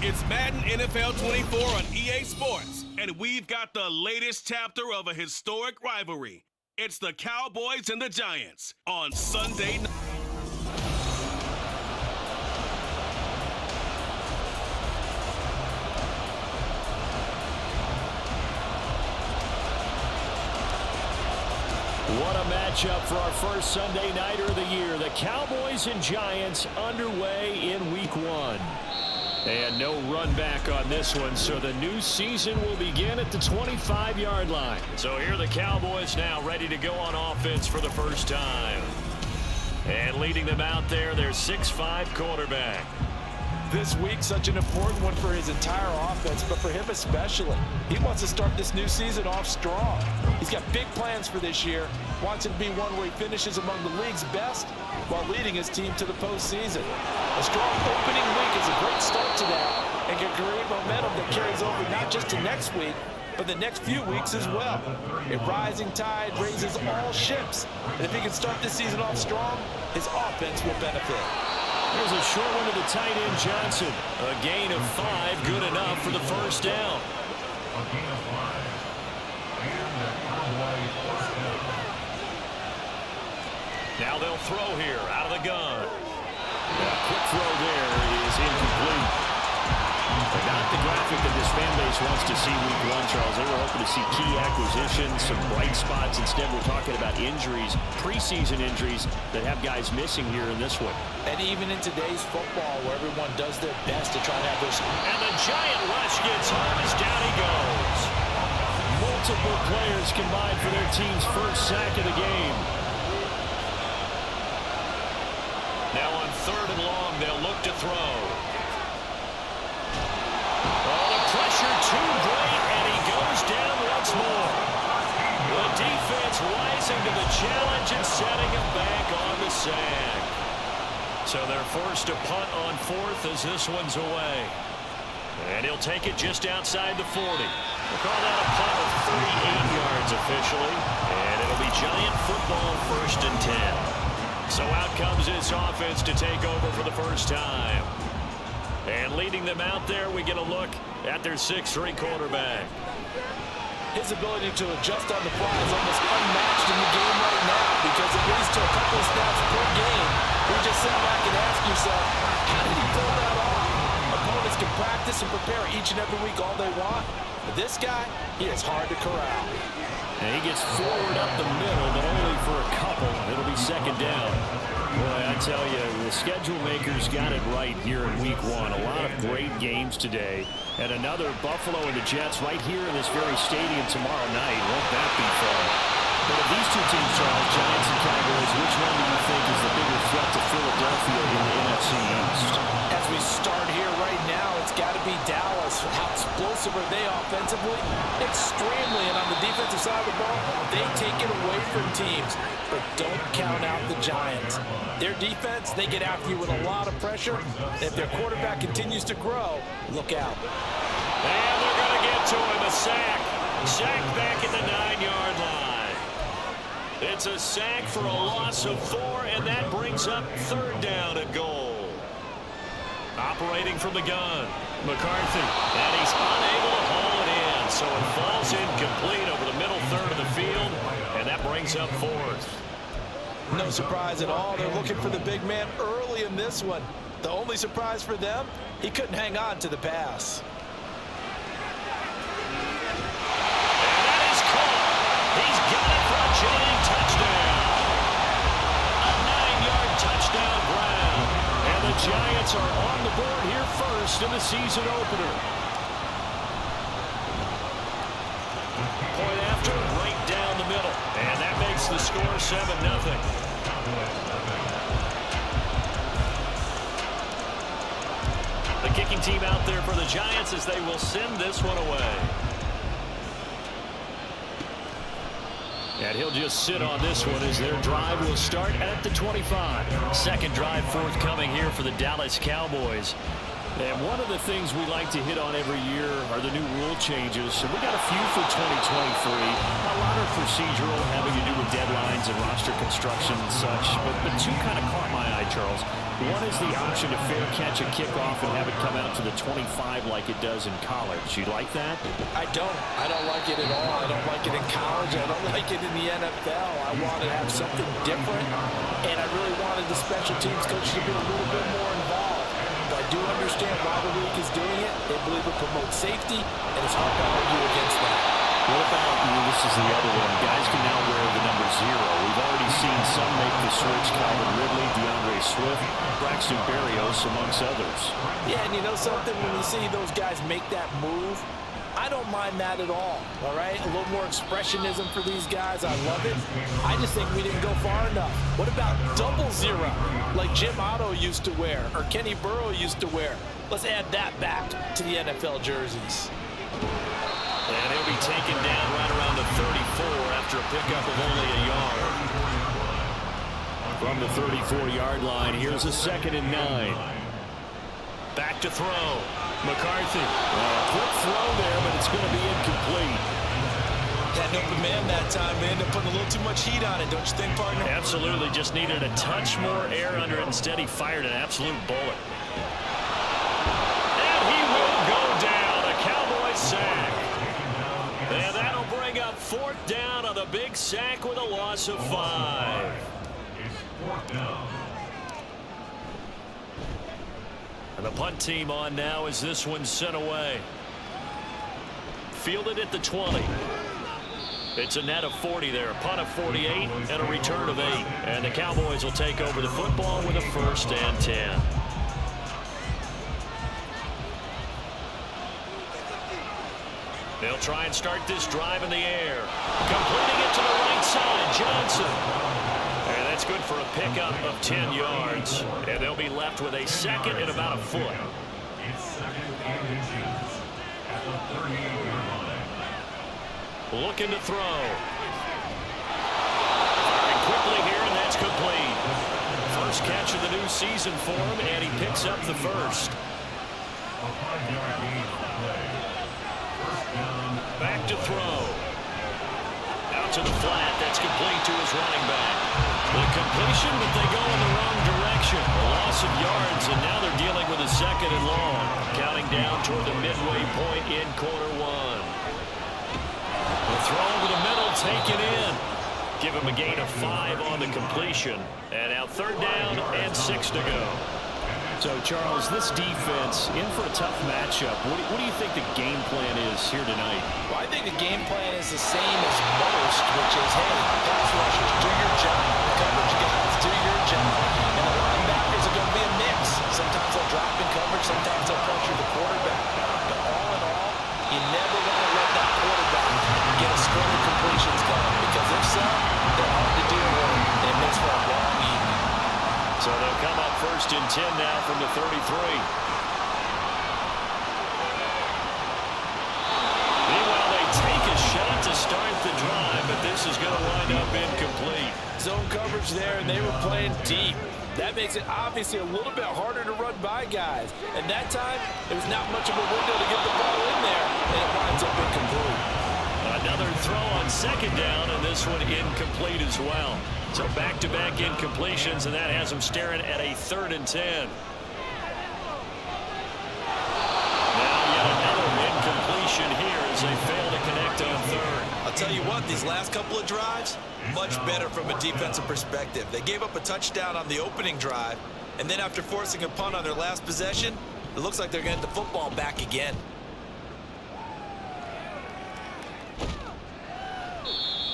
It's Madden NFL 24 on EA Sports, and we've got the latest chapter of a historic rivalry. It's the Cowboys and the Giants on Sunday night. What a matchup for our first Sunday nighter of the year. The Cowboys and Giants underway in Week 1. And no run back on this one, so the new season will begin at the 25-yard line. So here are the Cowboys now ready to go on offense for the first time. And leading them out there, their 6'5" quarterback. This week, such an important one for his entire offense, but for him especially. He wants to start this new season off strong. He's got big plans for this year, wants it to be one where he finishes among the league's best while leading his team to the postseason. A strong opening week is a great start to that and can create momentum that carries over not just to next week, but the next few weeks as well. A rising tide raises all ships, and if he can start this season off strong, his offense will benefit. There's a short one to the tight end, Johnson. A gain of 5, good enough for the first down. Now they'll throw here, out of the gun. A quick throw there is incomplete. But not the graphic that this fan base wants to see Week 1, Charles. They were hoping to see key acquisitions, some bright spots. Instead, we're talking about injuries, preseason injuries that have guys missing here in this one. And even in today's football, where everyone does their best to try to have their... And the giant rush gets home as down he goes. Multiple players combined for their team's first sack of the game. Now on 3rd and long, they'll look to throw. Oh, the pressure too great, and he goes down once more. The defense rising to the challenge and setting him back on the sack. So they're forced to punt on 4th as this one's away. And he'll take it just outside the 40. We'll call that a punt of 38 yards officially. And it'll be Giant football 1st and 10. So out comes this offense to take over for the first time. And leading them out there, we get a look at their 6'3" quarterback. His ability to adjust on the fly is almost unmatched in the game right now because it leads to a couple of snaps per game. You just sit back and ask yourself, how did he pull that off? Opponents can practice and prepare each and every week all they want. But this guy, he is hard to corral. And he gets forward up the middle, but only for a couple. It'll be 2nd down. Boy, I tell you, the schedule makers got it right here in Week 1. A lot of great games today. And another Buffalo and the Jets right here in this very stadium tomorrow night. Won't that be fun? But of these two teams, Charles, Giants and Cowboys, which one do you think is the bigger threat to Philadelphia in the NFC East? As we start here right now, it's got to be Dallas. How explosive are they offensively? Extremely. And on the defensive side of the ball, they take it away from teams. But don't count out the Giants. Their defense, they get after you with a lot of pressure. If their quarterback continues to grow, look out. And they're going to get to him, a sack. Sack back at the 9-yard line. It's a sack for a loss of 4, and that brings up 3rd down and goal. Operating from the gun, McCarthy, and he's unable to haul it in, so it falls incomplete over the middle 3rd of the field, and that brings up 4th. No surprise at all. They're looking for the big man early in this one. The only surprise for them, he couldn't hang on to the pass. And that is caught. He's got it for a Giant touchdown. A 9-yard touchdown Brown. And the Giants are on the board here first in the season opener. Point after, right down the middle. And that makes the score 7-0. The kicking team out there for the Giants as they will send this one away. And he'll just sit on this one as their drive will start at the 25. 2nd drive forthcoming here for the Dallas Cowboys. And one of the things we like to hit on every year are the new rule changes. And we got a few for 2023. A lot are procedural, having to do with deadlines and roster construction and such. But two kind of caught my eye, Charles. One is the option to fair catch a kickoff and have it come out to the 25 like it does in college. You like that? I don't. I don't like it at all. I don't like it in college. I don't like it in the NFL. I want to have something different, and I really wanted the special teams coach to be a little bit more involved. But I do understand why the league is doing it. They believe it promotes safety, and it's hard to argue against that. What about, this is the other one, guys can now wear the number 0. We've already seen some make the switch, Calvin Ridley, DeAndre Swift, Braxton Berrios, amongst others. Yeah, and you know something, when you see those guys make that move, I don't mind that at all right? A little more expressionism for these guys. I love it. I just think we didn't go far enough. What about double 0, like Jim Otto used to wear, or Kenny Burrow used to wear? Let's add that back to the NFL jerseys. And he'll be taken down right around the 34 after a pickup of only a yard. From the 34-yard line, here's a 2nd and 9. Back to throw. McCarthy. Quick throw there, but it's going to be incomplete. Had an open man that time. They ended up putting a little too much heat on it, don't you think, partner? Absolutely. Just needed a touch more air under it. Instead, he fired an absolute bullet. And he will go down. A Cowboys sack. And that'll bring up 4th down on the big sack with a loss of 5. And the punt team on now as this one's sent away. Fielded at the 20. It's a net of 40 there. A punt of 48 and a return of 8. And the Cowboys will take over the football with a 1st and 10. They'll try and start this drive in the air. Completing it to the right side, Johnson. And that's good for a pickup of 10 yards. And they'll be left with a 2nd and about a foot. Looking to throw. Firing quickly here, and that's complete. First catch of the new season for him, and he picks up the 1st. Back to throw. Out to the flat. That's complete to his running back. The completion, but they go in the wrong direction. A loss of yards, and now they're dealing with a 2nd and long. Counting down toward the midway point in quarter 1. The throw over the middle, taken in. Give him a gain of 5 on the completion. And now 3rd down and 6 to go. So, Charles, this defense in for a tough matchup. What do you think the game plan is here tonight? Well, I think the game plan is the same as most, which is, hey, pass rushers, do your job. Coverage guys, do your job. And the linebackers are going to be a mix. Sometimes they'll drop in coverage, sometimes they'll pressure the quarterback. But all in all, you never want to let that quarterback get a string of completions going, because if so, they're hard to deal with, and it makes for a long evening. So they'll come up 1st and 10 now from the 33. Meanwhile, they take a shot to start the drive, but this is going to wind up incomplete. Zone coverage there, and they were playing deep. That makes it obviously a little bit harder to run by guys. And that time, there was not much of a window to get the ball in there, and it winds up incomplete. Another throw on 2nd down, and this one incomplete as well. So back-to-back incompletions, and that has them staring at a 3rd and 10. Now yet another incompletion here as they fail to connect on 3rd. I'll tell you what, these last couple of drives, much better from a defensive perspective. They gave up a touchdown on the opening drive, and then after forcing a punt on their last possession, it looks like they're going to get the football back again.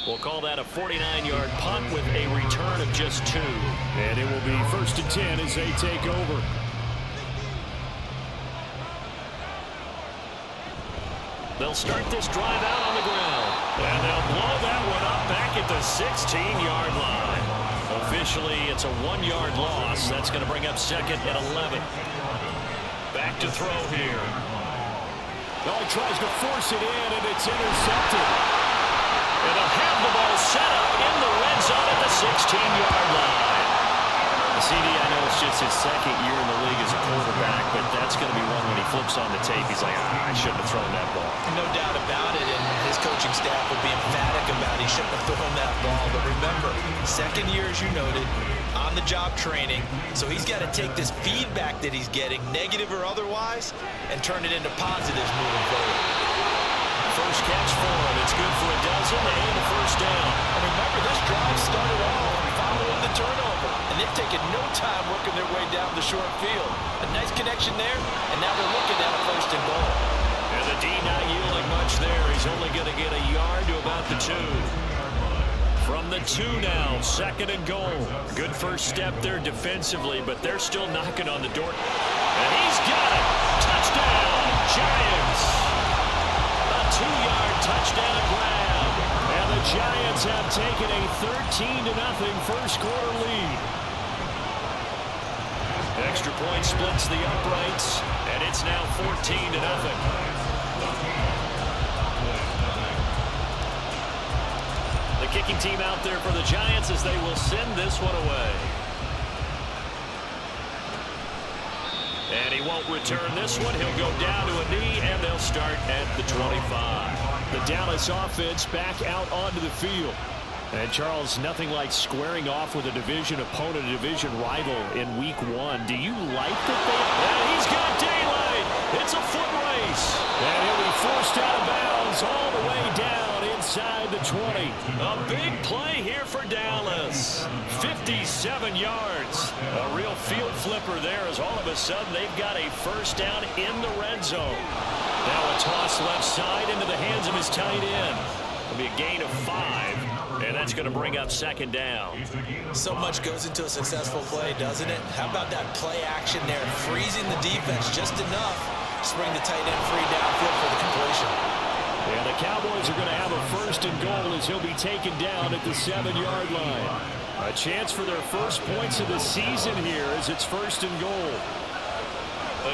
We'll call that a 49-yard punt with a return of just 2. And it will be 1st and 10 as they take over. They'll start this drive out on the ground. And they'll blow that one up back at the 16-yard line. Officially, it's a 1-yard loss. That's going to bring up 2nd and 11. Back to throw here. Oh, he tries to force it in, and it's intercepted. And they'll have the ball set up in the red zone at the 16-yard line. The CD, I know, just his second year in the league as a quarterback, but that's going to be one when he flips on the tape. He's like, I shouldn't have thrown that ball. No doubt about it, and his coaching staff will be emphatic about he shouldn't have thrown that ball. But remember, second year, as you noted, on-the-job training, so he's got to take this feedback that he's getting, negative or otherwise, and turn it into positives moving forward. First catch for him. It's good for a dozen and a first down. And remember, this drive started off following the turnover, and they've taken no time working their way down the short field. A nice connection there, and now they're looking at a first and goal. And the D not yielding much there. He's only going to get a yard to about the 2. From the 2 now, second and goal. Good first step there defensively, but they're still knocking on the door. And he's got it. Touchdown, Giants. A 2-yard touchdown grab. And the Giants have taken a 13-0 first quarter lead. Extra point splits the uprights, and it's now 14-0. The kicking team out there for the Giants as they will send this one away. And he won't return this one. He'll go down to a knee, and they'll start at the 25. The Dallas offense back out onto the field. And, Charles, nothing like squaring off with a division opponent, a division rival in Week 1. Do you like that they... And he's got daylight. It's a foot race. And he'll be forced out of bounds all the way down inside the 20. A big play here for Dallas. 57 yards. A real field flipper there as all of a sudden they've got a first down in the red zone. Now a toss left side into the hands of his tight end. It'll be a gain of 5, and that's going to bring up second down. So much goes into a successful play, doesn't it? How about that play action there, freezing the defense just enough to bring the tight end free downfield for the completion. And the Cowboys are going to have a first and goal as he'll be taken down at the 7-yard line. A chance for their first points of the season here as it's first and goal.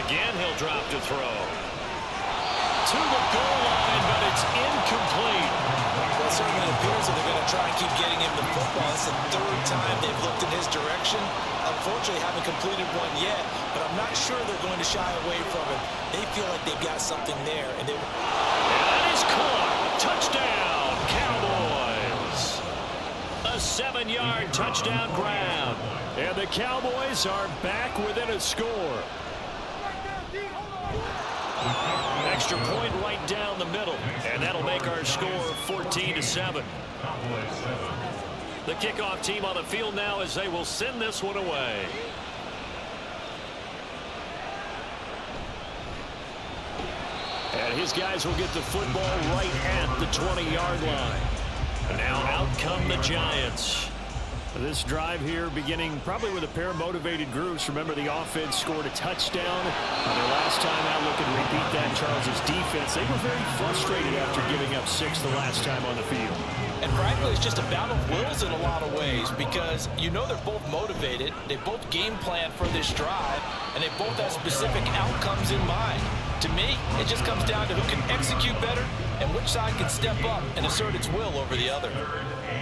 Again, he'll drop to throw. To the goal line, but it's incomplete. Well, it certainly appears that they're going to try and keep getting him the football. It's the 3rd time they've looked in his direction. Unfortunately, haven't completed one yet, but I'm not sure they're going to shy away from it. They feel like they've got something there. And that is caught. Touchdown, Cowboys. A 7-yard touchdown grab. And the Cowboys are back within a score. Extra point right down the middle, and that'll make our score 14-7. The kickoff team on the field now as they will send this one away. And his guys will get the football right at the 20-yard line. And now out come the Giants. This drive here beginning probably with a pair of motivated groups. Remember, the offense scored a touchdown on their last time out. Look and repeat that. Charles's defense, they were very frustrated after giving up 6 the last time on the field. And frankly, it's just a battle of wills in a lot of ways because you know they're both motivated. They both game plan for this drive, and they both have specific outcomes in mind. To me, it just comes down to who can execute better and which side can step up and assert its will over the other.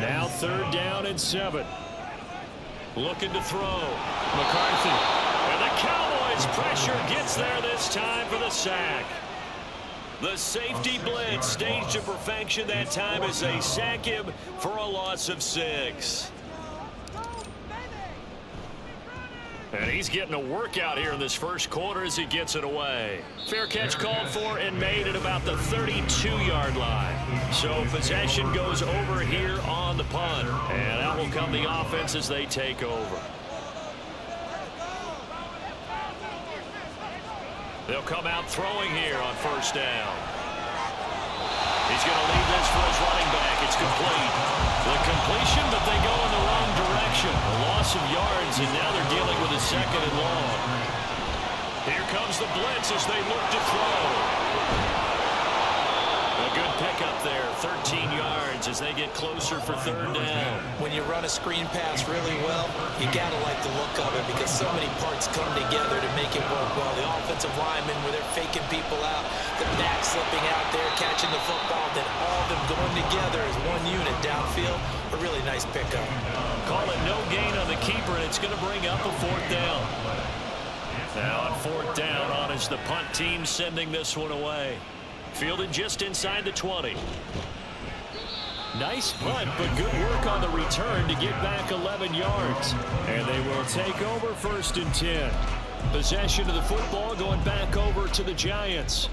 Now 3rd down and 7. Looking to throw. McCarthy. And the Cowboys pressure gets there this time for the sack. The safety blitz staged to perfection that time as they sack him for a loss of 6. And he's getting a workout here in this first quarter as he gets it away. Fair catch called for and made at about the 32-yard line. So possession goes over here on the punt. And out will come the offense as they take over. They'll come out throwing here on first down. He's going to leave this for his running back. It's complete. The completion, but they go in the wrong direction. A loss of yards, and now they're dealing with a 2nd and long. Here comes the blitz as they look to throw. A good pickup there, 13 yards as they get closer for 3rd down. When you run a screen pass really well, you got to like the look of it because so many parts come together to make it work well. The offensive linemen where they're faking people out, the back slipping out there, catching the football, then all of them going together as one unit downfield. A really nice pickup. Call it no gain on the keeper, and it's going to bring up a 4th down. Now on 4th down, on is the punt team sending this one away. Fielded just inside the 20. Nice punt, but good work on the return to get back 11 yards. And they will take over 1st and 10. Possession of the football going back over to the Giants.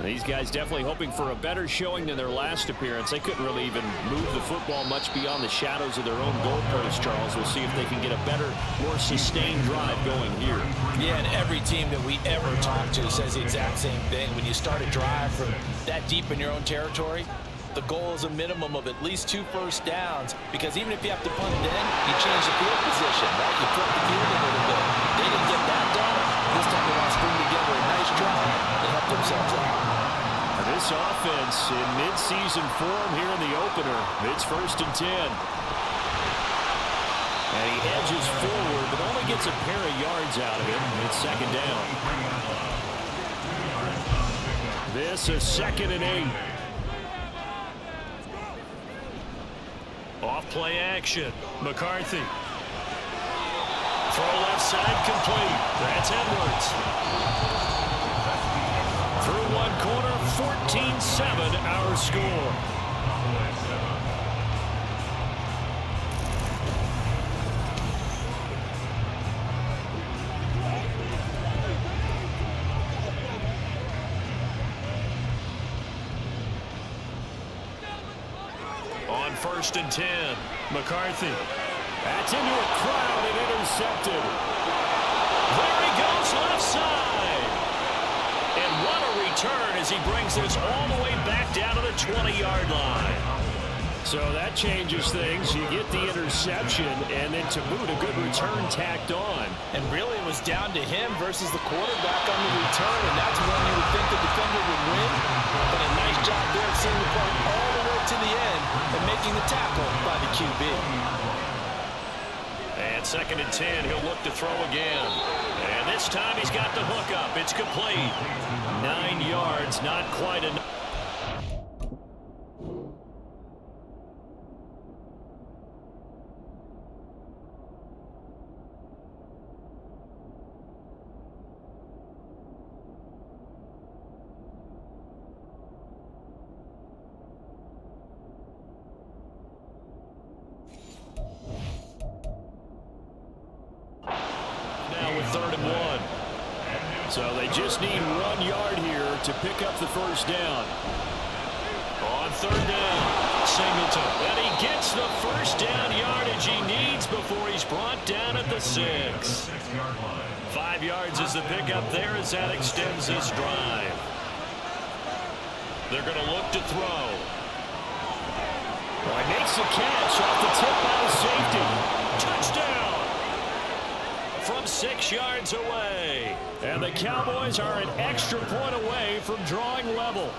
These guys definitely hoping for a better showing than their last appearance. They couldn't really even move the football much beyond the shadows of their own goalpost, Charles. We'll see if they can get a better, more sustained drive going here. Yeah, and every team that we ever talk to says the exact same thing. When you start a drive from that deep in your own territory, the goal is a minimum of at least 2 first downs, because even if you have to punt it in, you change the field position, right? You flip the field a little bit. They didn't get that done. This time they want to string together a nice drive and help themselves out. This offense in mid-season form here in the opener. It's 1st and 10. And he edges forward, but only gets a pair of yards out of it. It's 2nd down. This is 2nd and 8. Off play action. McCarthy. Throw left side complete. That's Edwards. Through one corner, 14-7 our score. On 1st and 10, McCarthy. That's into a crowd and intercepted. There he goes left side. And what a return as he brings this all the way back down to the 20-yard line. So that changes things. You get the interception, and then to boot, a good return tacked on. And really, it was down to him versus the quarterback on the return, and that's when you would think the defender would win. But a nice job there of seeing the play all the way to the end and making the tackle by the QB. And 2nd and 10, he'll look to throw again. And this time he's got the hook up. It's complete. 9 yards, not quite enough. Now with 3rd and 1. So they just need 1 yard here to pick up the 1st down. On 3rd down, Singleton. And he gets the 1st down yardage he needs before he's brought down at the 6. 5 yards is the pickup there as that extends this drive. They're going to look to throw. Well, he makes the catch off the tip by the safety. Touchdown! From 6 yards away. And the Cowboys are an extra point away from drawing level.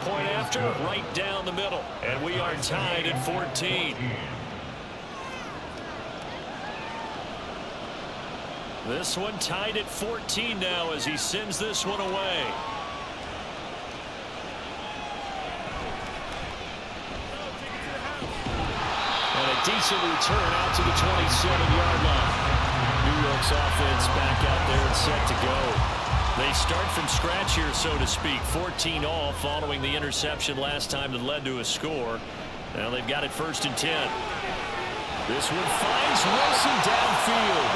Point after, right down the middle. And we are tied at 14. This one tied at 14 now as he sends this one away. And a decent return out to the 27-yard line. New York's offense back out there and set to go. They start from scratch here, so to speak. 14 all following the interception last time that led to a score. Now they've got it 1st and 10. This one finds Wilson downfield.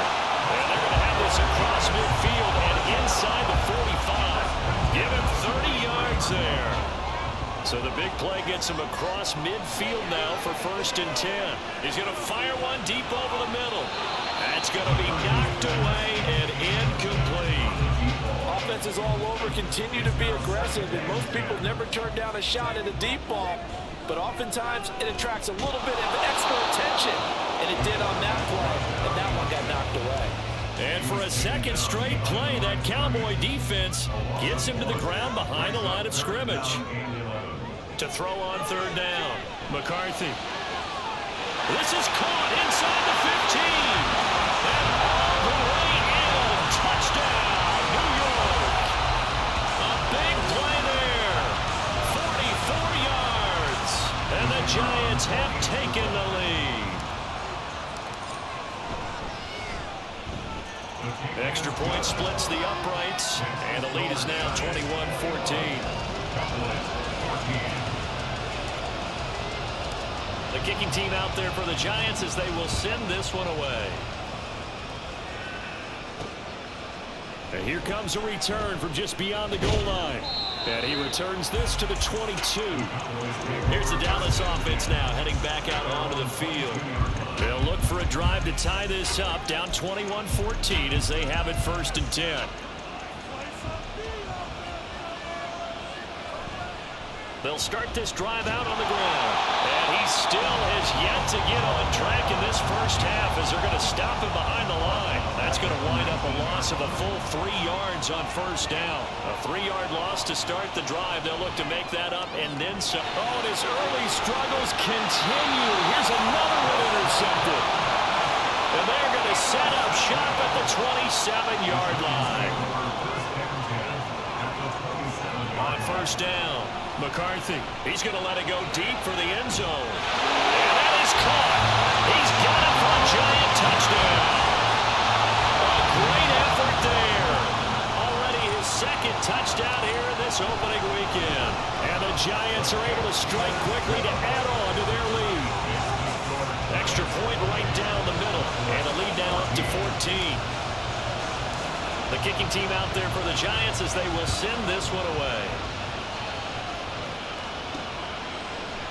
And they're going to have this across midfield and inside the 45. Give him 30 yards there. So the big play gets him across midfield now for 1st and 10. He's going to fire one deep over the middle. That's going to be knocked away and incomplete. Offenses all over continue to be aggressive, and most people never turn down a shot at a deep ball. But oftentimes it attracts a little bit of extra attention, and it did on that play, and that one got knocked away. And for a second straight play, that Cowboy defense gets him to the ground behind the line of scrimmage. To throw on 3rd down, McCarthy. This is caught inside the 15. And all the way in. Touchdown, New York. A big play there. Giants have taken the lead. Extra point splits the uprights, and the lead is now 21-14. The kicking team out there for the Giants as they will send this one away. And here comes a return from just beyond the goal line. And he returns this to the 22. Here's the Dallas offense now heading back out onto the field. They'll look for a drive to tie this up, down 21-14 as they have it 1st and 10. They'll start this drive out on the ground. And he still has yet to get on track in this first half as they're going to stop him behind the line. That's going to wind up a loss of a full 3 yards on 1st down. A 3-yard loss to start the drive. They'll look to make that up and then some. Oh, and his early struggles continue. Here's another one intercepted. And they're going to set up shop at the 27-yard line. On 1st down, McCarthy. He's going to let it go deep for the end zone. And that is caught. He's got it for a Giant touchdown. A great effort there. Already his 2nd touchdown here in this opening weekend. And the Giants are able to strike quickly to add on to their lead. Extra point right down the middle. And the lead now up to 14. The kicking team out there for the Giants as they will send this one away.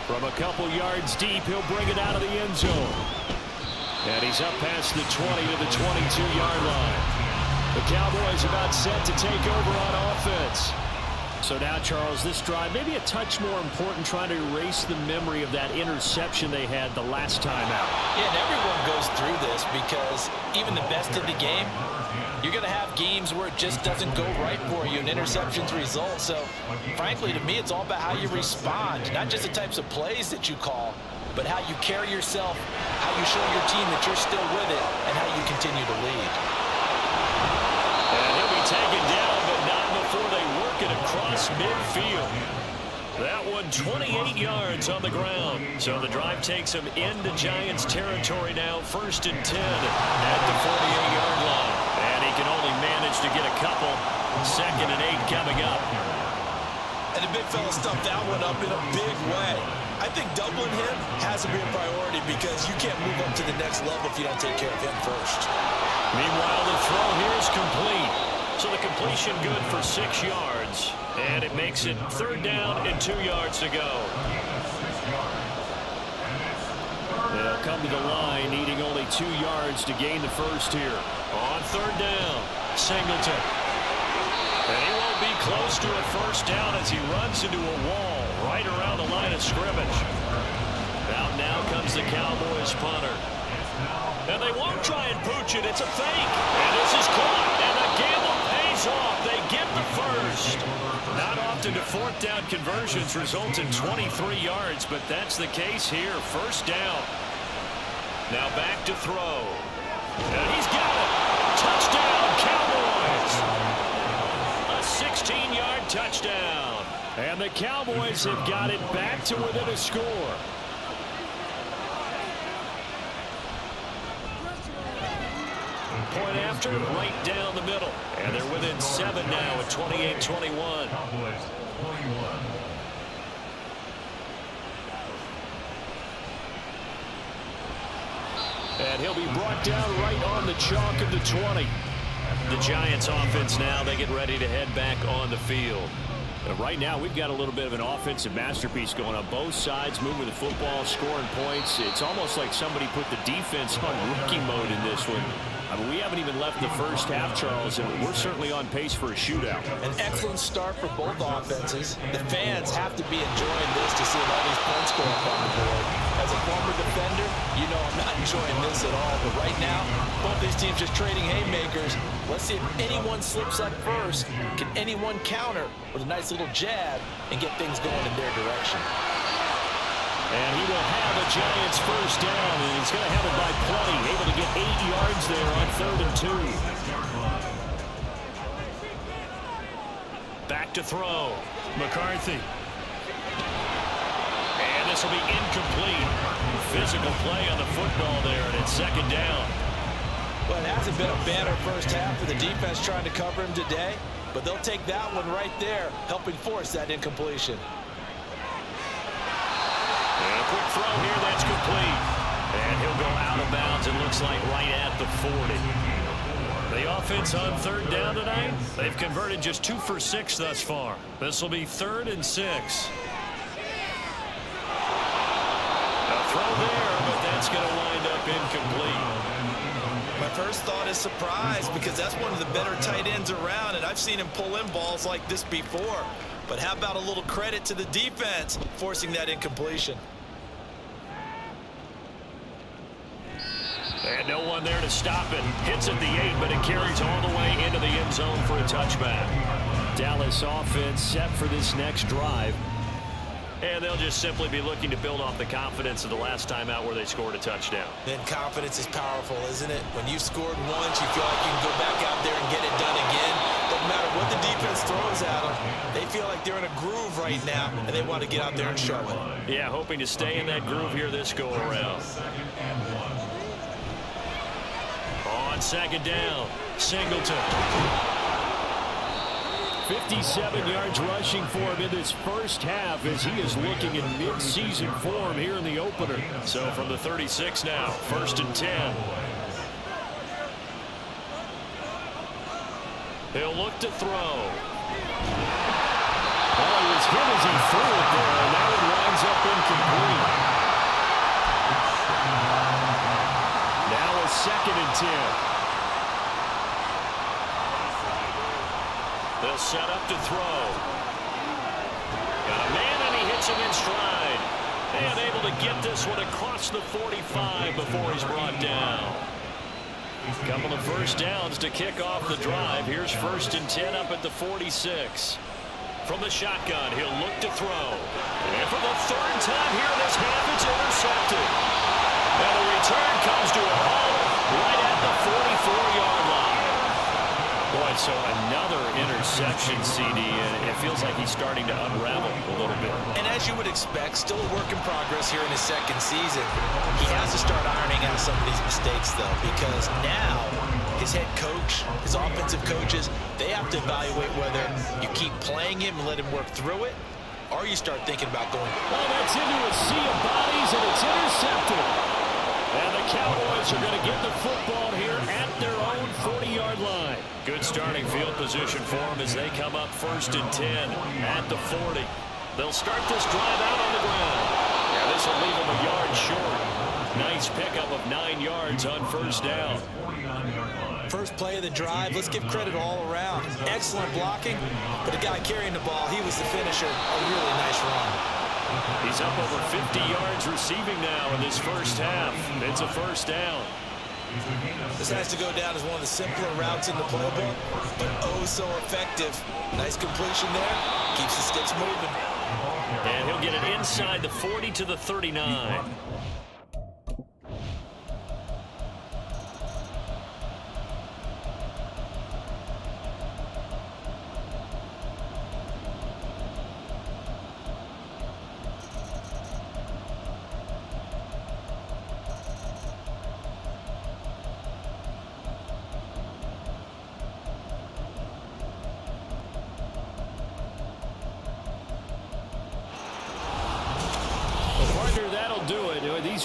From a couple yards deep, he'll bring it out of the end zone. And he's up past the 20 to the 22-yard line. The Cowboys about set to take over on offense. So now, Charles, this drive maybe a touch more important, trying to erase the memory of that interception they had the last time out. Yeah, and everyone goes through this because even the best of the game, you're going to have games where it just doesn't go right for you and interceptions result. So, frankly, to me, it's all about how you respond, not just the types of plays that you call, but how you carry yourself, how you show your team that you're still with it, and how you continue to lead. And he'll be taken down, but not before they work it across midfield. That one 28 yards on the ground. So the drive takes them into Giants territory now, 1st and 10 at the 48-yard line. And he can only manage to get a couple. 2nd and 8 coming up. And the big fella stuffed that one up in a big way. I think doubling him has to be a priority because you can't move up to the next level if you don't take care of him first. Meanwhile, the throw here is complete. So the completion good for 6 yards. And it makes it 3rd down and 2 yards to go. They'll come to the line, needing only 2 yards to gain the first here. On 3rd down, Singleton. And he won't be close to a 1st down as he runs into a wall right around the line of scrimmage. Out now comes the Cowboys punter. And they won't try and pooch it. It's a fake. And this is caught. And the gamble pays off. They get the first. Not often do 4th down conversions result in 23 yards, but that's the case here. 1st down. Now back to throw. And he's got it. Touchdown, Cowboys. A 16-yard touchdown. And the Cowboys have got it back to within a score. Point after, right down the middle. And they're within 7 now at 28-21. And he'll be brought down right on the chalk of the 20. The Giants offense now, they get ready to head back on the field. Right now, we've got a little bit of an offensive masterpiece going on both sides, moving the football, scoring points. It's almost like somebody put the defense on rookie mode in this one. I mean, we haven't even left the first half, Charles, and we're certainly on pace for a shootout. An excellent start for both offenses. The fans have to be enjoying this to see all these points go up on the board. As a former defender, you know I'm not enjoying this at all. But right now, both these teams just trading haymakers. Let's see if anyone slips up first. Can anyone counter with a nice little jab and get things going in their direction? And he will have a Giants 1st down, and he's going to have it by plenty. Able to get 8 yards there on 3rd and 2. Back to throw. McCarthy. And the this will be incomplete. Physical play on the football there, and it's second down. Well, it hasn't been a banner first half for the defense trying to cover him today, but they'll take that one right there, helping force that incompletion. And a quick throw here, that's complete. And he'll go out of bounds, it looks like right at the 40. The offense on third down tonight, they've converted just 2 for 6 thus far. This will be 3rd and 6. A throw there, but that's going to wind up incomplete. My first thought is surprise, because that's one of the better tight ends around, and I've seen him pull in balls like this before. But how about a little credit to the defense forcing that incompletion? And no one there to stop it. Hits at the 8, but it carries all the way into the end zone for a touchback. Dallas offense set for this next drive. And they'll just simply be looking to build off the confidence of the last time out where they scored a touchdown. Then confidence is powerful, isn't it? When you've scored once, you feel like you can go back out there and get it done again. Doesn't matter what the defense throws at them. They feel like they're in a groove right now, and they want to get out there and show it. Yeah, hoping to stay in that groove here this go-around. On second down, Singleton. 57 yards rushing for him in this first half as he is looking in mid-season form here in the opener. So from the 36 now, 1st and 10. He'll look to throw. Oh, he was hit as he threw it there, and now it winds up incomplete. Now a 2nd and 10. They'll set up to throw. Got a man, and he hits him in stride. And able to get this one across the 45 before he's brought down. A couple of first downs to kick off the drive. Here's 1st and 10 up at the 46. From the shotgun, he'll look to throw. And for the 3rd time here in this half, it's intercepted. And the return comes to a halt right at the 44-yard line. Boy, so another interception, CD, and it feels like he's starting to unravel a little bit. And as you would expect, still a work in progress here in his 2nd season. He has to start ironing out some of these mistakes, though, because now his head coach, his offensive coaches, they have to evaluate whether you keep playing him and let him work through it, or you start thinking about going. Oh, that's into a sea of bodies, and it's intercepted. And the Cowboys are going to get the football here at their own 40-yard line. Good starting field position for them as they come up 1st and 10 at the 40. They'll start this drive out on the ground. Yeah, this will leave them a yard short. Nice pickup of 9 yards on 1st down. First play of the drive, let's give credit all around. Excellent blocking, but the guy carrying the ball, he was the finisher. A really nice run. He's up over 50 yards receiving now in this first half. It's a 1st down. This has to go down as one of the simpler routes in the playbook, but oh so effective. Nice completion there. Keeps the sticks moving. And he'll get it inside the 40 to the 39. Partner, that'll do it. These